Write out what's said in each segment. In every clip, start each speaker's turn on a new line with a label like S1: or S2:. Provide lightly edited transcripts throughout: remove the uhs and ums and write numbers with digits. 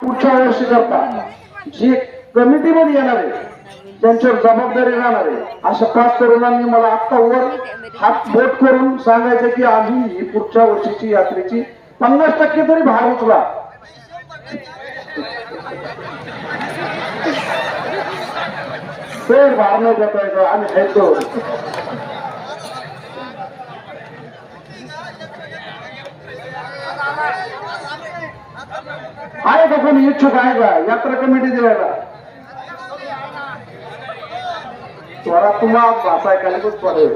S1: पुढच्या वर्षी करता जी कमिटीमध्ये येणार आहे त्यांच्यावर जबाबदारी राहणार आहे अशा 5 तरुणांनी मला आत्ता वर हात बोट करून सांगायचं की आम्ही ही पुढच्या वर्षीची यात्रेची 50% तरी भार उचला. फेर भार नाही देता येतो आम्ही खायचो. आहे का कोणी इच्छुक आहे का यात्रा कमिटी द्यायला? स्वरा तुम्हाला भाषा ऐकायलाच पडेल.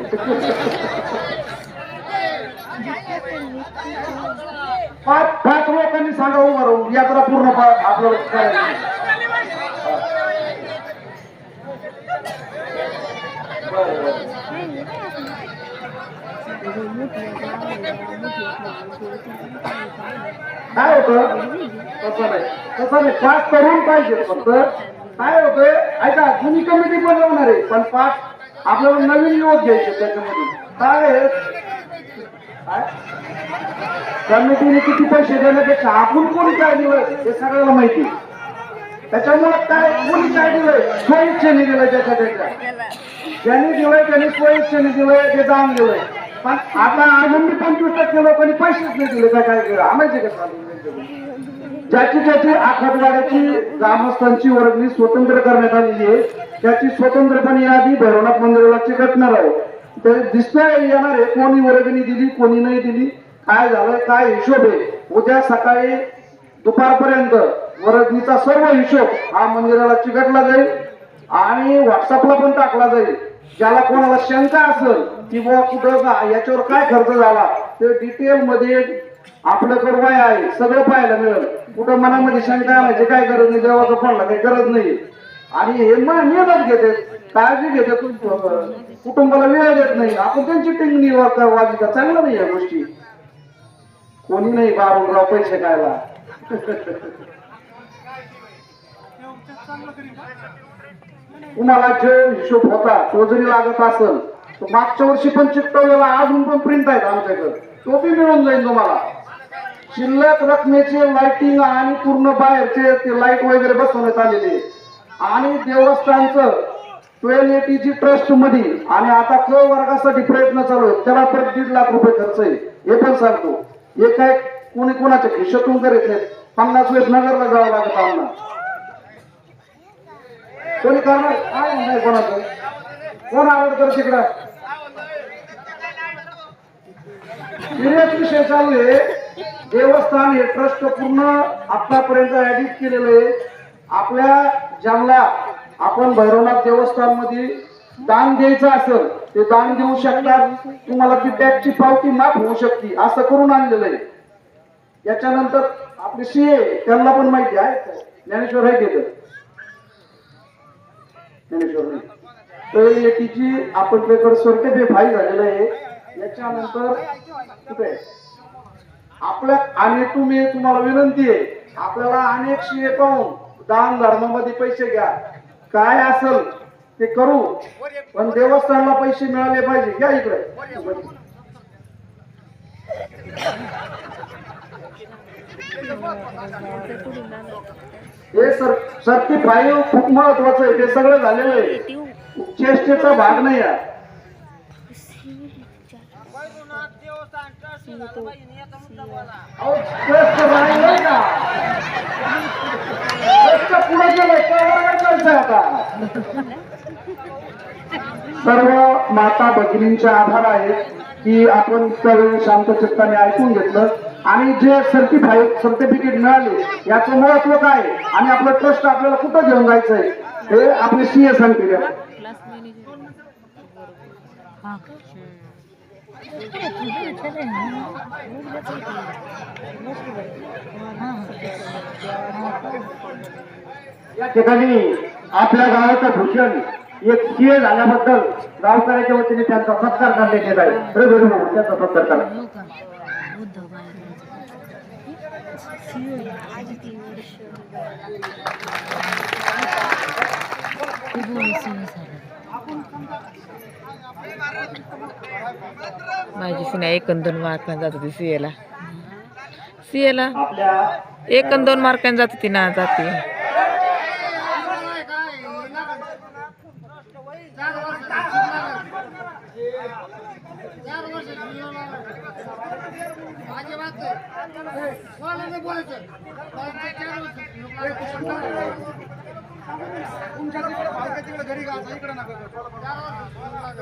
S1: 5 लोकांनी सांगा उभं राहून यात्रा पूर्ण आपल्याला करायची. काय होतं तसं नाही 5 तरुण पाहिजे. फक्त काय होतंय ऐका जुनी कमिटी बनवणार आहे पण 5 आपल्याला नवीन युवक घ्यायचे त्याच्यामध्ये. काय कमिटीने किती पैसे देण्यापेक्षा आपण कोणी काय दिलं हे सगळ्याला माहिती. त्याच्यामुळे काय कोणी काय दिलंय स्वइच्छेने दिलंय त्याच्या ज्यांनी दिलंय त्यांनी स्वइच्छेने दिलंय ते दान दिलंय. पण आता अजून 25% लोकांनी पैसेच नाही दिले काय काय केलं आणायचे का? ज्याची ज्याची आखातवाड्याची ग्रामस्थांची वर्गणी स्वतंत्र करण्यात आलेली आहे त्याची स्वतंत्रपणे यादी भैरवनाथ मंदिराला चिकटणार आहे. ते दिसतंय येणार आहे कोणी वर्गणी दिली कोणी नाही दिली काय झालं काय हिशोब आहे. उद्या सकाळी दुपारपर्यंत वर्गणीचा सर्व हिशोब हा मंदिराला चिकटला जाईल आणि व्हॉट्सअपला पण टाकला जाईल. ज्याला कोणाला शंका असेल की बाबा कुठं याच्यावर काय खर्च झाला ते डिटेल मध्ये आपल्याकडे काय आहे सगळं पाहायला मिळेल. कुठं मनामध्ये शंका आणायची काय गरज नाही. देवाचं कोणाला काही गरज नाही. आणि हे मेहनत घेते काळजी घेते कुटुंबाला वेळ देत नाही. आपण त्यांची टिंगणी वाजी का चांगलं नाही या गोष्टी. कोणी नाही बाबूराव पैसे खायला. तुम्हाला जो हिशोब होता तो जरी लागत असेल तर मागच्या वर्षी पण चिकटवलेला अजून पण प्रिंट आहेत आमच्याकडे तो बी मिळून जाईल तुम्हाला. शिल्लक रकमेचे लाइटिंग आणि पूर्ण बाहेरचे ते लाईट वगैरे बसवण्यात आलेले आणि देवस्थानचं 1280 ट्रस्ट मध्ये आणि आता क वर्गासाठी प्रयत्न चालू आहे त्याला परत 1.5 लाख रुपये खर्च आहे. हे पण सांगतो हे काय कोणी कोणाच्या खिशातून करीत नाहीत. 50 वेळेस नगरला जावं लागत आम्हाला. कोणी करणार काय म्हणताय कोणाचं कोण आवडतं तिकडं सिरियस विषय चालू आहे. देवस्थान हे ट्रस्ट पूर्ण आतापर्यंत ऍडिट केलेलं आहे. आपल्या ज्यांना आपण भैरवनाथ देवस्थान मध्ये दान द्यायचं असेल ते दान देऊ शकतात. तुम्हाला ती टॅक्सची पावती माफ होऊ शकते असं करून आणलेलं आहे. याच्यानंतर आपले सीए त्यांना पण माहिती आहे ज्ञानेश्वर आहे तिथं ज्ञानेश्वर टोयलेटीची आपण पेपर सर्टिफिकेट फाईल झालेलं आहे. याच्यानंतर कुठे आपल्या आणि तुम्हाला विनंती आहे आपल्याला अनेक सीए पाहून दान धर्मामध्ये पैसे घ्या काय असेल ते करू पण देवस्थानला पैसे मिळाले पाहिजे. घ्या इकडे हे सर्टिफाईड खूप महत्वाचं आहे. ते सगळं झालेलं आहे. चेष्टेचा भाग नाही आहे. सर्व माता भगिनींचे आभार आहेत की आपण सर्व शांत चित्ताने ऐकून घेतलं आणि जे सर्टिफिकेट मिळाले याचं महत्व काय आणि आपलं ट्रस्ट आपल्याला कुठं घेऊन जायचंय हे आपले सीए सांगतील. या ठिकाणी आपल्या गावाचं भूषण एक सीए झाल्याबद्दल गावकऱ्याच्या वतीने त्यांचा सत्कार करण्यात येत आहे. त्याचा सत्कार करा.
S2: माझी सुना 1-2 मार्क जात होती सीएला.
S1: आपल्या
S2: एक आणि 2 मार्कांनी जाते ती ना जाते.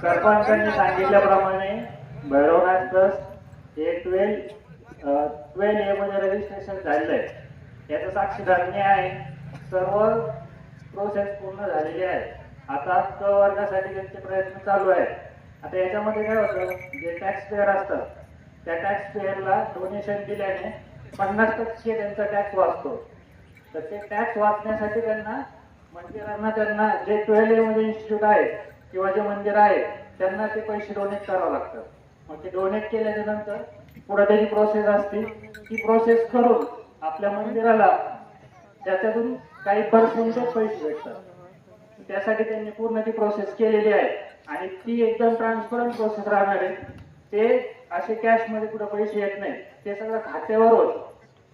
S3: सरपंचांनी सांगितल्याप्रमाणे भैरवनाथ ट्रस्ट हे 12A मध्ये रजिस्ट्रेशन झालेलं आहे. याचं साक्षीदार मी आहे. सर्व प्रोसेस पूर्ण झालेली आहे. आता क वर्गासाठी त्यांचे प्रयत्न चालू आहेत. आता याच्यामध्ये काय होतं, जे टॅक्स पेअर असतात त्या टॅक्स पेअरला डोनेशन दिल्याने 50% त्यांचा टॅक्स वाचतो. तर ते टॅक्स वाचण्यासाठी त्यांना मंदिरांना जे 12A मध्ये इन्स्टिट्यूट आहे किंवा जे मंदिर आहे त्यांना ते पैसे डोनेट करावं लागतं. मग ते डोनेट केल्याच्या नंतर पुढे त्याची प्रोसेस असते. ती प्रोसेस करून आपल्या मंदिराला त्याच्यातून काही पर्सेंटेज पैसे भेटतात. त्यासाठी त्यांनी पूर्ण ती प्रोसेस केलेली आहे आणि ती एकदम ट्रान्सपरंट प्रोसेस राहणार आहे. ते असे कॅश मध्ये कुठे पैसे येत नाही, ते सगळं खात्यावर होत.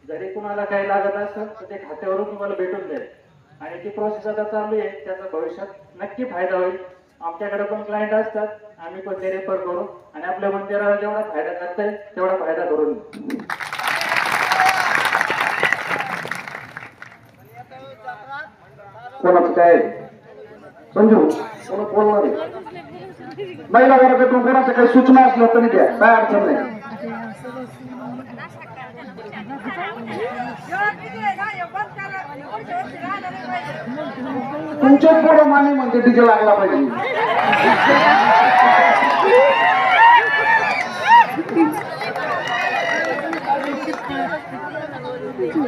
S3: जरी कुणाला काही लागत असेल तर ते खात्यावरून तुम्हाला भेटून जाईल आणि ती प्रोसेस आता चालू आहे. त्याचा भविष्यात नक्की फायदा होईल. आमच्याकडे पण क्लायंट असतात, आम्ही पण ते रेफर करू आणि आपल्या मंदिराला जेवढा फायदा करता येईल तेवढा फायदा करून घेऊ.
S1: कोणाचं काय संजू कोण बोलणार आहे? महिला वर्गातून कोणाच्या काही सूचना असल्या तरी द्या, काय अडचण नाही. तुमच्या पुढे माने म्हणते डीजे लागला पाहिजे.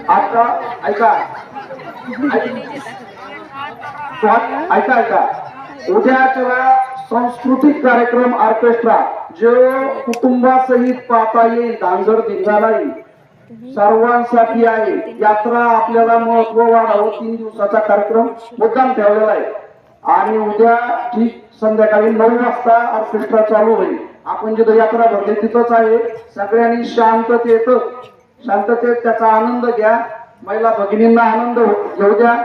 S1: आता ऐका ऐका उद्याच्या सांस्कृतिक कार्यक्रम ऑर्केस्ट्रा जो कुटुंबासहित पाहता येईल, धांगड धिंगाणाही सर्वांसाठी आहे. यात्रा आपल्याला महत्व वाढावं 3 दिवसाचा कार्यक्रम मुद्दाम ठेवलेला आहे आणि उद्या ठीक संध्याकाळी 9 वाजता ऑर्केस्ट्रा चालू होईल. आपण जिथं यात्रा भरली तिथंच आहे. सगळ्यांनी शांततेत त्याचा आनंद घ्या. महिला भगिनींना आनंद घेऊ द्या.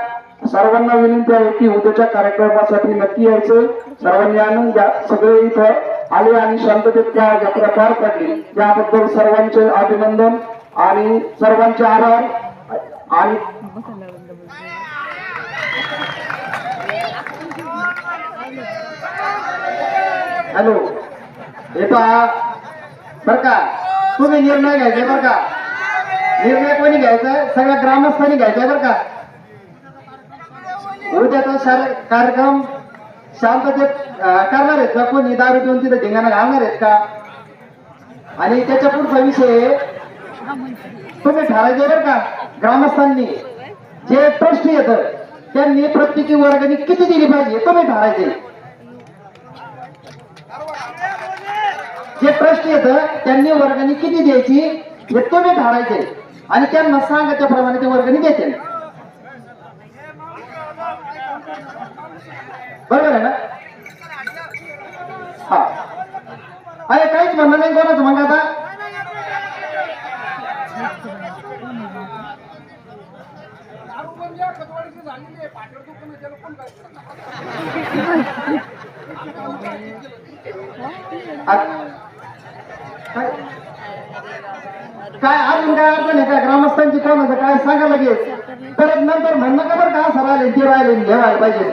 S1: सर्वांना विनंती आहे की उद्याच्या कार्यक्रमासाठी नक्की यायचं. सर्वांनी आनंद घ्या. सगळे इथं आले आणि शांततेत त्या यात्रा पार पडली याबद्दल सर्वांचे अभिनंदन आणि सर्वांचे आभार. आणि हॅलो हे पहा बर का, तुम्ही निर्णय घ्यायचा बर का. निर्णय कोणी घ्यायचा? सगळ्या ग्रामस्थांनी घ्यायचा बर का. उद्याचा कार्यक्रम शांततेत करणार आहेत का? कोणी दारू पिऊन तिथे धिंगाणा घालणार आहेत का? आणि त्याच्या पुढचा विषय तुम्ही ठरायचे बर का. ग्रामस्थांनी जे ट्रस्टी येत त्यांनी प्रत्येकी वर्गाने किती दिली पाहिजे तुम्ही ठरायचे. जे ट्रस्टी येत त्यांनी वर्गाने किती द्यायची हे तुम्ही ठरायचे आणि त्यांना सांगा त्याप्रमाणे ते वर्गाने देते. बरोबर आहे ना? हा अरे काहीच म्हणणं नाही कोणाचं. मग आता काय अजून काय अडचण आहे का? ग्रामस्थांची कामाचं काय सांगा लगेच. परत नंतर म्हणणं का बरं का असं राहिले ते राहिले घ्यायला पाहिजे.